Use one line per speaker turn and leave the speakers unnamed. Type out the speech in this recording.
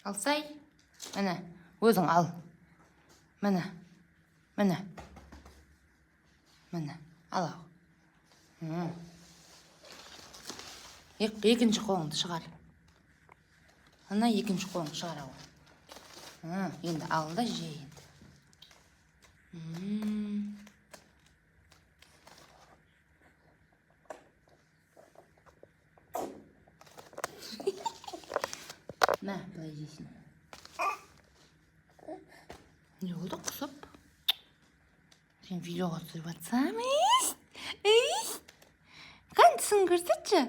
Алсай. Міне, өзің ал. Міне. Міне. Міне, ал ау. Екінші қолыңды шығар. Ана екінші қолыңды шығар ау. Енді ал да же енді. На, былай жейсің. Не болды құсып? Сен видеоға түсіріп атсам, қандысын көрсетші.